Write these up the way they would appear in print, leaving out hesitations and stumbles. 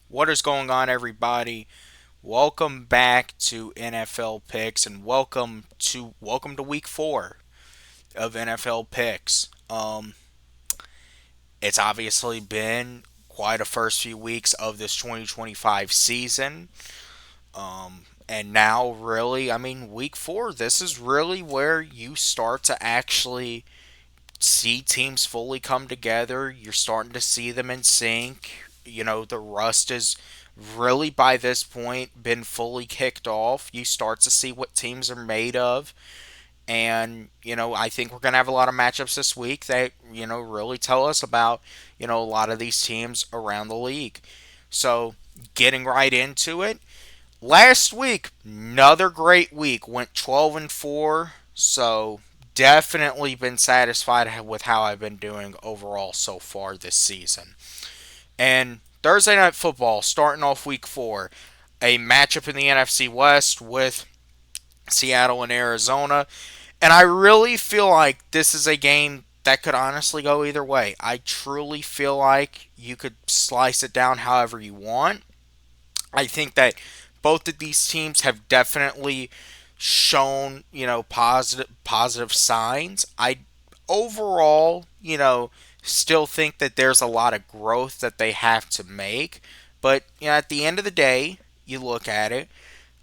What is going on, everybody? Welcome back to NFL Picks, and welcome to Week 4 of NFL Picks. It's obviously been quite a first few weeks of this 2025 season, and now really, Week 4. This is really where you start to actually see teams fully come together. You're starting to see them in sync. The rust is really by this point been fully kicked off. You start to see what teams are made of. And, I think we're going to have a lot of matchups this week that, really tell us about, a lot of these teams around the league. So, getting right into it. Last week, another great week. Went 12 and 4. So, definitely been satisfied with how I've been doing overall so far this season. And Thursday Night Football, starting off week 4, a matchup in the NFC West with Seattle and Arizona. And I really feel like this is a game that could honestly go either way. I truly feel like you could slice it down however you want. I think that both of these teams have definitely shown, positive signs. I overall, still think that there's a lot of growth that they have to make, but at the end of the day, you look at it.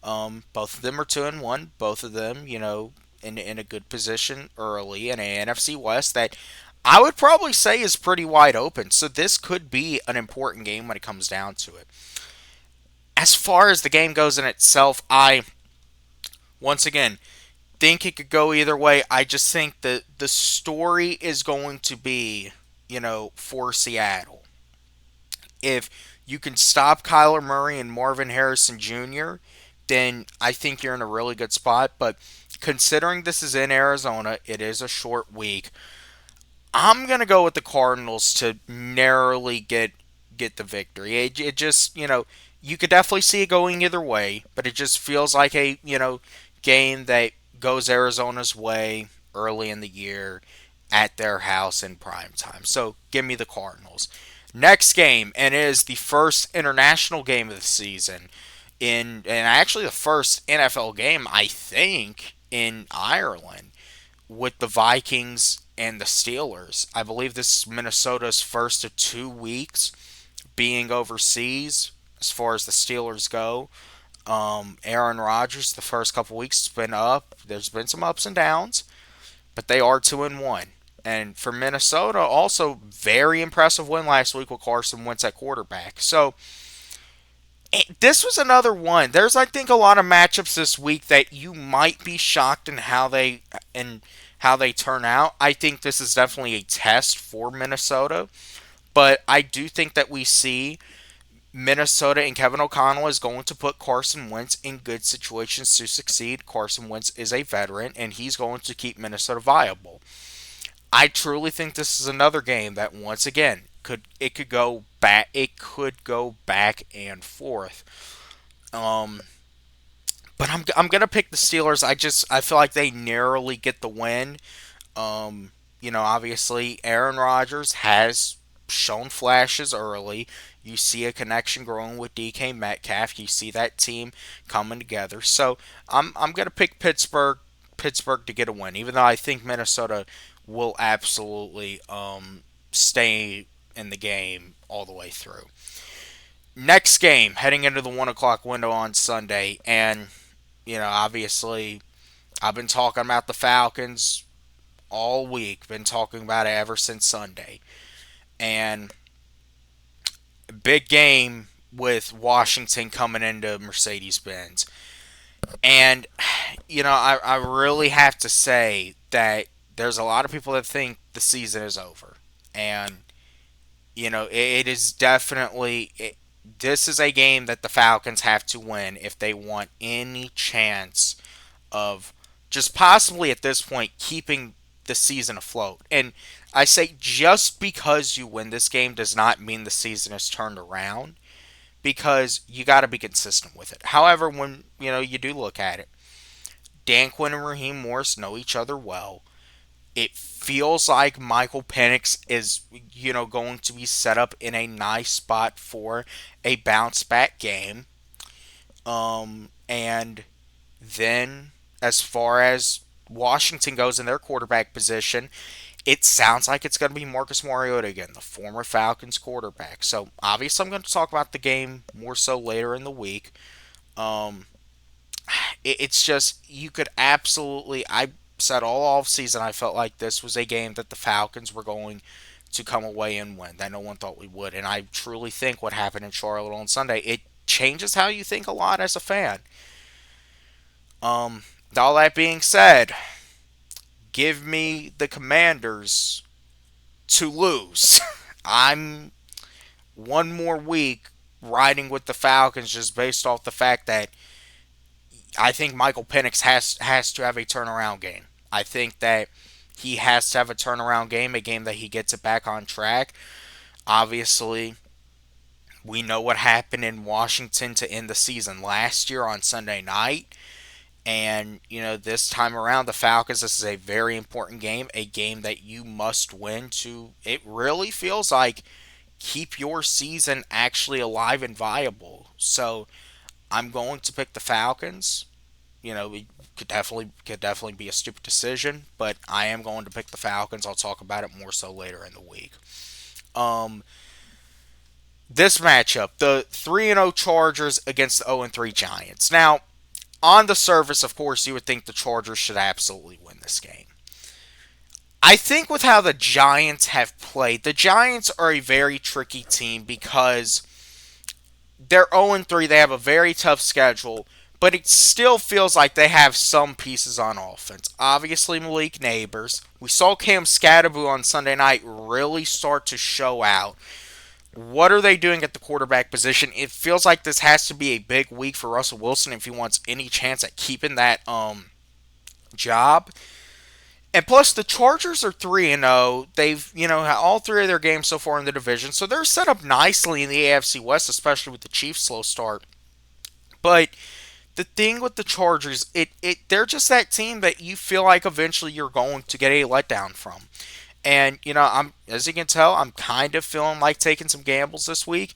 Both of them are 2-1. Both of them, in a good position early in a NFC West that I would probably say is pretty wide open. So this could be an important game when it comes down to it. As far as the game goes in itself, I once again think it could go either way. I just think that the story is going to be, for Seattle. If you can stop Kyler Murray and Marvin Harrison Jr., then I think you're in a really good spot. But considering this is in Arizona, it is a short week. I'm gonna go with the Cardinals to narrowly get the victory. It just you could definitely see it going either way, but it just feels like a game that goes Arizona's way early in the year at their house in prime time. So give me the Cardinals. Next game, and it is the first international game of the season and actually the first NFL game I think in Ireland with the Vikings and the Steelers. I believe this is Minnesota's first of 2 weeks being overseas as far as the Steelers go. Aaron Rodgers, the first couple weeks, has been up. There's been some ups and downs, but they are 2-1. And for Minnesota, also very impressive win last week with Carson Wentz at quarterback. So this was another one. There's, I think, a lot of matchups this week that you might be shocked in how they turn out. I think this is definitely a test for Minnesota, but I do think that we see Minnesota and Kevin O'Connell is going to put Carson Wentz in good situations to succeed. Carson Wentz is a veteran, and he's going to keep Minnesota viable. I truly think this is another game that once again could go back. It could go back and forth. Um, but I'm gonna pick the Steelers. I feel like they narrowly get the win. Obviously Aaron Rodgers has shown flashes early. You see a connection growing with DK Metcalf. You see that team coming together. So I'm gonna pick Pittsburgh to get a win, even though I think Minnesota will absolutely stay in the game all the way through. Next game, heading into the 1 o'clock window on Sunday, and obviously, I've been talking about the Falcons all week. Been talking about it ever since Sunday, and big game with Washington coming into Mercedes Benz. And, I really have to say that there's a lot of people that think the season is over. And, it is definitely. This is a game that the Falcons have to win if they want any chance of just possibly at this point keeping the season afloat. And I say just because you win this game does not mean the season is turned around because you got to be consistent with it. However, when you do look at it, Dan Quinn and Raheem Morris know each other well. It feels like Michael Penix is, going to be set up in a nice spot for a bounce back game. And then, as far as Washington goes in their quarterback position, it sounds like it's going to be Marcus Mariota again, the former Falcons quarterback. So obviously, I'm going to talk about the game more so later in the week. Um, it's just you could absolutely. I said all off season I felt like this was a game that the Falcons were going to come away and win. That no one thought we would, and I truly think what happened in Charlotte on Sunday it changes how you think a lot as a fan. Um, all that being said, give me the Commanders to lose. I'm one more week riding with the Falcons just based off the fact that I think Michael Penix has to have a turnaround game. I think that he has to have a turnaround game, a game that he gets it back on track. Obviously, we know what happened in Washington to end the season last year on Sunday night. And, this time around, the Falcons, this is a very important game, a game that you must win to, it really feels like, keep your season actually alive and viable. So I'm going to pick the Falcons. It could definitely be a stupid decision, but I am going to pick the Falcons. I'll talk about it more so later in the week. Um, this matchup, the 3-0 Chargers against the 0-3 Giants. Now, on the surface, of course, you would think the Chargers should absolutely win this game. I think with how the Giants have played, the Giants are a very tricky team because they're 0-3. They have a very tough schedule, but it still feels like they have some pieces on offense. Obviously, Malik Neighbors. We saw Cam Scatterbu on Sunday night really start to show out. What are they doing at the quarterback position? It feels like this has to be a big week for Russell Wilson if he wants any chance at keeping that job. And plus, the Chargers are 3-0. They've, had all three of their games so far in the division, so they're set up nicely in the AFC West, especially with the Chiefs' slow start. But the thing with the Chargers, they're just that team that you feel like eventually you're going to get a letdown from. And I'm as you can tell, I'm kind of feeling like taking some gambles this week.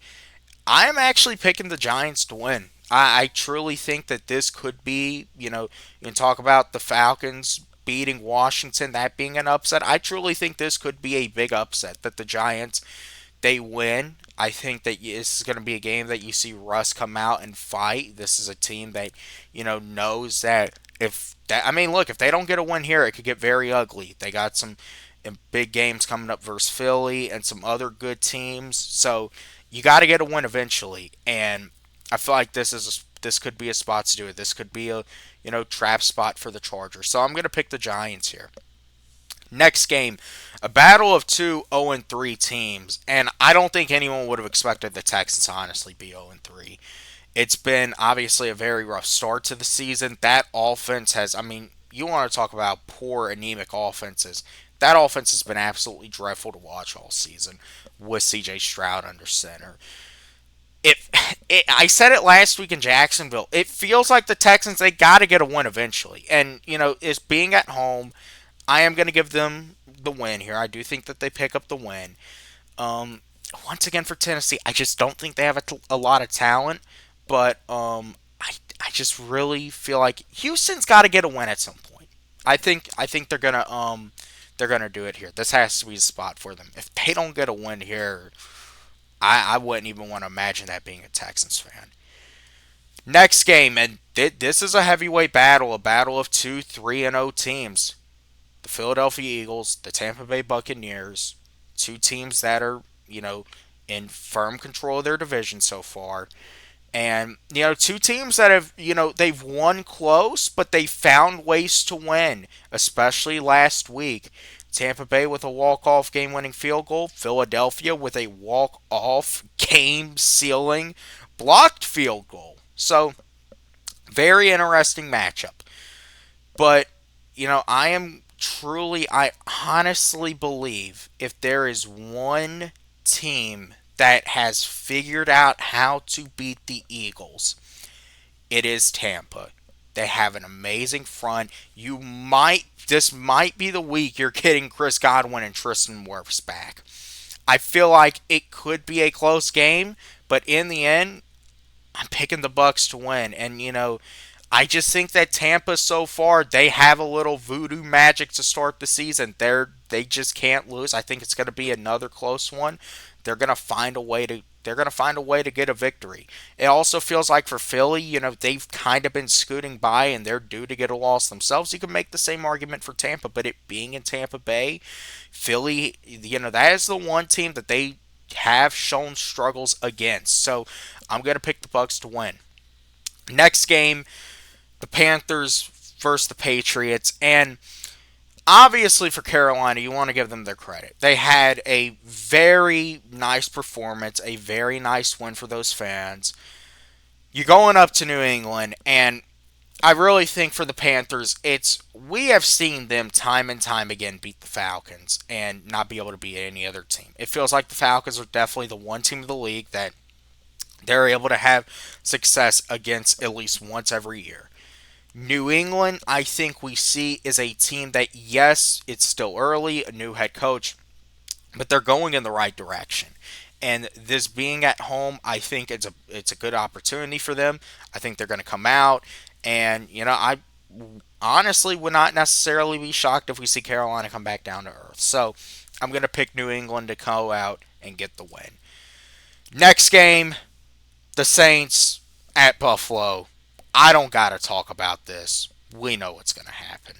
I am actually picking the Giants to win. I truly think that this could be, you can talk about the Falcons beating Washington, that being an upset. I truly think this could be a big upset that the Giants they win. I think that this is going to be a game that you see Russ come out and fight. This is a team that knows that look, if they don't get a win here, it could get very ugly. They got some big games coming up versus Philly and some other good teams. So you got to get a win eventually, and I feel like this could be a spot to do it. This could be a trap spot for the Chargers. So I'm going to pick the Giants here. Next game, a battle of two 0-3 teams, and I don't think anyone would have expected the Texans to honestly be 0-3. It's been obviously a very rough start to the season. That offense has, you want to talk about poor, anemic offenses. That offense has been absolutely dreadful to watch all season with CJ Stroud under center. I said it last week in Jacksonville. It feels like the Texans, they got to get a win eventually. And, it's being at home. I am going to give them the win here. I do think that they pick up the win. Once again, for Tennessee, I just don't think they have a lot of talent. But I just really feel like Houston's got to get a win at some point. I think they're gonna do it here. This has to be a spot for them. If they don't get a win here, I wouldn't even want to imagine that being a Texans fan. Next game, and this is a heavyweight battle, a battle of two 3-0 teams. The Philadelphia Eagles, the Tampa Bay Buccaneers, two teams that are, in firm control of their division so far. And, two teams that have, they've won close, but they found ways to win, especially last week. Tampa Bay with a walk-off game-winning field goal. Philadelphia with a walk-off game-sealing blocked field goal. So, very interesting matchup. But, I honestly believe if there is one team that has figured out how to beat the Eagles, it is Tampa. They have an amazing front. This might be the week you're getting Chris Godwin and Tristan Wirfs back. I feel like it could be a close game, but in the end, I'm picking the Bucks to win. And I just think that Tampa so far, they have a little voodoo magic to start the season. They just can't lose. I think it's going to be another close one. They're going to find a way to get a victory. It also feels like for Philly, they've kind of been scooting by and they're due to get a loss themselves. You can make the same argument for Tampa, but it being in Tampa Bay, Philly, that is the one team that they have shown struggles against. So I'm going to pick the Bucks to win. Next game, the Panthers versus the Patriots. And obviously for Carolina, you want to give them their credit. They had a very nice performance, a very nice win for those fans. You're going up to New England, and I really think for the Panthers, we have seen them time and time again beat the Falcons and not be able to beat any other team. It feels like the Falcons are definitely the one team in the league that they're able to have success against at least once every year. New England, I think we see is a team that, yes, it's still early, a new head coach, but they're going in the right direction. And this being at home, I think it's a good opportunity for them. I think they're going to come out, and I honestly would not necessarily be shocked if we see Carolina come back down to earth. So I'm going to pick New England to go out and get the win. Next game, the Saints at Buffalo. I don't got to talk about this. We know what's going to happen.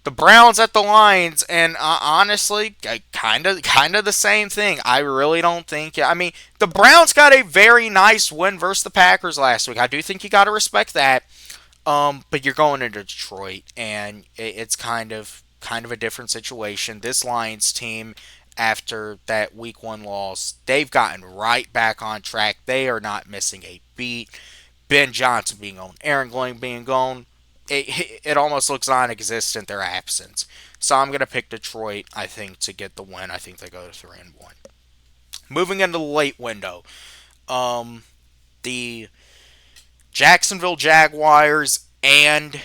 The Browns at the Lions, and honestly, kind of the same thing. I really don't think. I mean, the Browns got a very nice win versus the Packers last week. I do think you got to respect that. But you're going into Detroit, and it's kind of a different situation. This Lions team, after that Week 1 loss, they've gotten right back on track. They are not missing a beat. Ben Johnson being gone, Aaron Glenn being gone, it almost looks non-existent, their absence. So I'm going to pick Detroit, I think, to get the win. I think they go to 3-1. Moving into the late window, the Jacksonville Jaguars and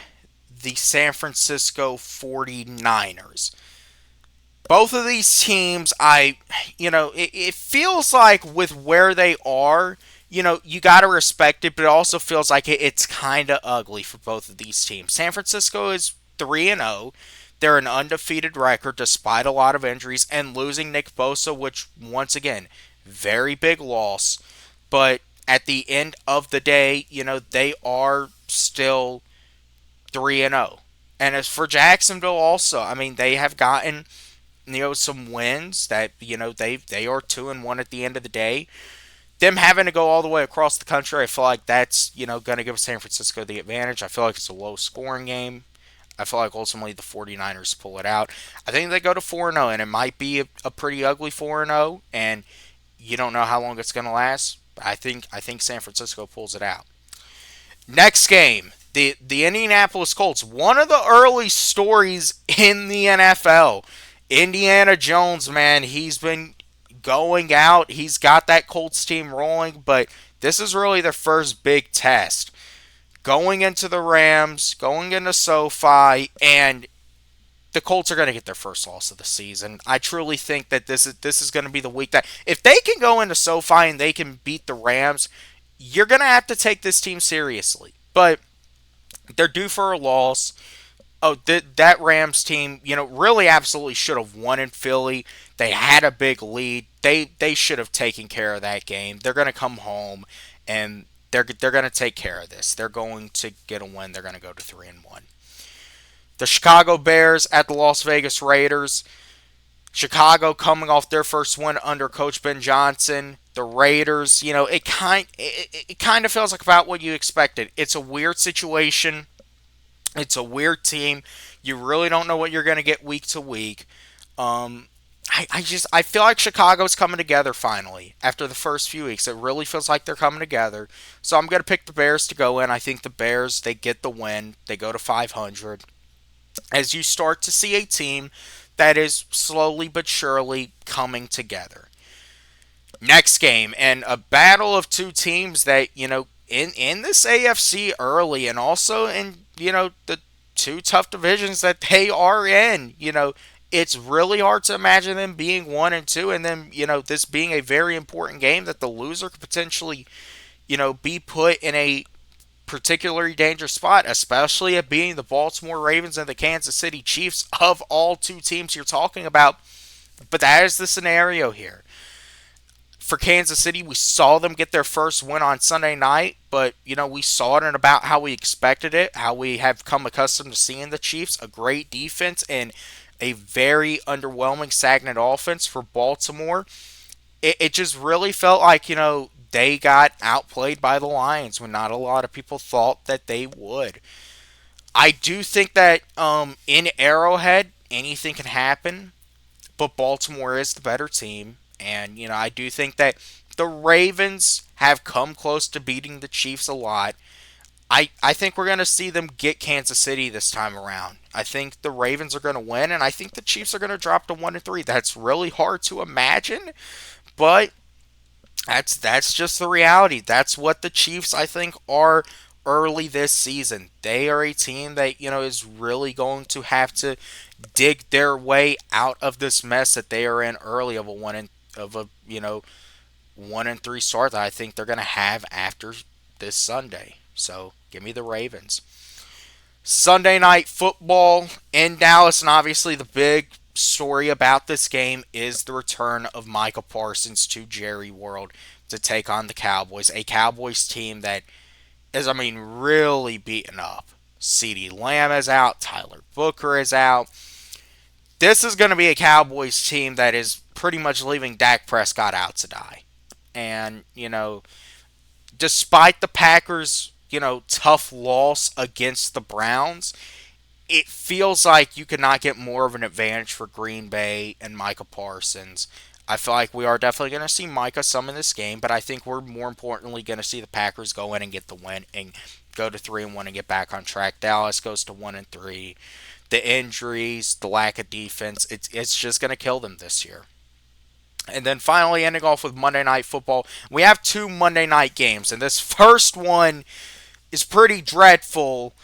the San Francisco 49ers. Both of these teams, it feels like with where they are, you got to respect it, but it also feels like it's kind of ugly for both of these teams. San Francisco is 3-0. They're an undefeated record despite a lot of injuries and losing Nick Bosa, which, once again, very big loss. But at the end of the day, they are still 3-0. And as for Jacksonville also, I mean, they have gotten some wins that they are 2-1 at the end of the day. Them having to go all the way across the country, I feel like that's going to give San Francisco the advantage. I feel like it's a low scoring game. I feel like ultimately the 49ers pull it out. I think they go to 4-0, and it might be a pretty ugly 4-0, and you don't know how long it's going to last. But I think San Francisco pulls it out. Next game, the Indianapolis Colts. One of the early stories in the NFL. Indiana Jones, man, he's been going out. He's got that Colts team rolling, but this is really their first big test. Going into the Rams, going into SoFi, and the Colts are going to get their first loss of the season. I truly think that this is going to be the week that if they can go into SoFi and they can beat the Rams, you're going to have to take this team seriously. But they're due for a loss. Oh, that Rams team, really absolutely should have won in Philly. They had a big lead. They should have taken care of that game. They're going to come home, and they're going to take care of this. They're going to get a win. They're going to go to 3-1. The Chicago Bears at the Las Vegas Raiders. Chicago coming off their first win under Coach Ben Johnson. The Raiders, it kind of feels like about what you expected. It's a weird situation. It's a weird team. You really don't know what you're going to get week to week. I feel like Chicago's coming together finally after the first few weeks. It really feels like they're coming together. So I'm going to pick the Bears to go in. I think the Bears, they get the win. They go to 500. As you start to see a team that is slowly but surely coming together. Next game, and a battle of two teams that, in this AFC early, and also in the two tough divisions that they are in. It's really hard to imagine them being 1-2, and then this being a very important game that the loser could potentially be put in a particularly dangerous spot, especially it being the Baltimore Ravens and the Kansas City Chiefs of all two teams you're talking about. But that is the scenario here. For Kansas City, we saw them get their first win on Sunday night, but we saw it in about how we expected it, how we have come accustomed to seeing the Chiefs, a great defense and a very underwhelming stagnant offense. For Baltimore, it just really felt like, they got outplayed by the Lions when not a lot of people thought that they would. I do think that in Arrowhead, anything can happen, but Baltimore is the better team. And, I do think that the Ravens have come close to beating the Chiefs a lot. I think we're going to see them get Kansas City this time around. I think the Ravens are going to win, and I think the Chiefs are going to drop to 1-3. That's really hard to imagine, but that's just the reality. That's what the Chiefs, I think, are early this season. They are a team that is really going to have to dig their way out of this mess that they are in early of a 1-3 start that I think they're going to have after this Sunday. So give me the Ravens. Sunday night football in Dallas, and obviously the big story about this game is the return of Micah Parsons to Jerry World to take on the Cowboys, a Cowboys team that is, really beaten up. CeeDee Lamb is out, Tyler Booker is out. This is going to be a Cowboys team that is pretty much leaving Dak Prescott out to die. And, despite the Packers, tough loss against the Browns, it feels like you could not get more of an advantage for Green Bay and Micah Parsons. I feel like we are definitely going to see Micah some in this game, but I think we're more importantly going to see the Packers go in and get the win and go to 3-1 and get back on track. Dallas goes to 1-3. The injuries, the lack of defense, it's just going to kill them this year. And then finally ending off with Monday Night Football. We have two Monday night games, and this first one is pretty dreadful,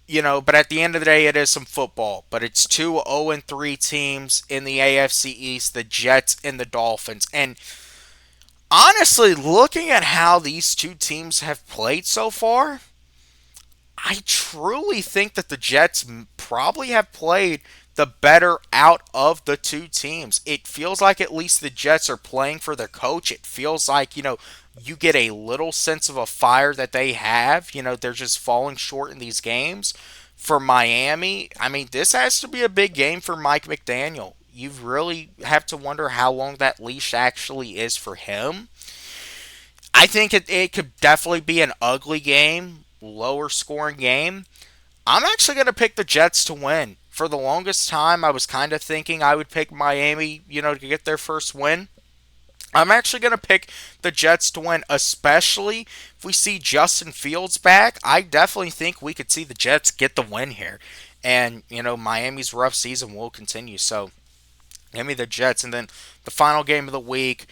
but at the end of the day, it is some football. But it's two 0-3 teams in the AFC East, the Jets and the Dolphins. And honestly, looking at how these two teams have played so far, I truly think that the Jets probably have played the better out of the two teams. It feels like at least the Jets are playing for their coach. It feels like, you get a little sense of a fire that they have. They're just falling short in these games. For Miami, this has to be a big game for Mike McDaniel. You really have to wonder how long that leash actually is for him. I think it could definitely be an ugly game, lower scoring game. I'm actually going to pick the Jets to win. For the longest time, I was kind of thinking I would pick Miami, to get their first win. I'm actually going to pick the Jets to win, especially if we see Justin Fields back. I definitely think we could see the Jets get the win here. And, Miami's rough season will continue. So, give me the Jets. And then the final game of the week,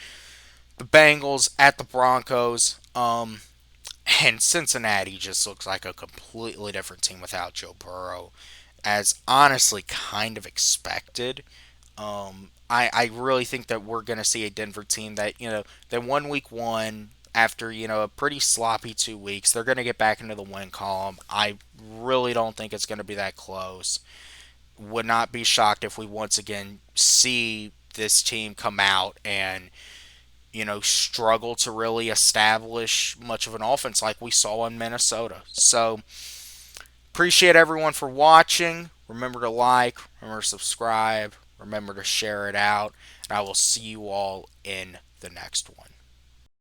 the Bengals at the Broncos. And Cincinnati just looks like a completely different team without Joe Burrow, as honestly kind of expected. I really think that we're going to see a Denver team that, they won week one after, a pretty sloppy 2 weeks. They're going to get back into the win column. I really don't think it's going to be that close. Would not be shocked if we once again see this team come out and, struggle to really establish much of an offense like we saw in Minnesota. So, appreciate everyone for watching. Remember to like, remember to subscribe, remember to share it out, and I will see you all in the next one.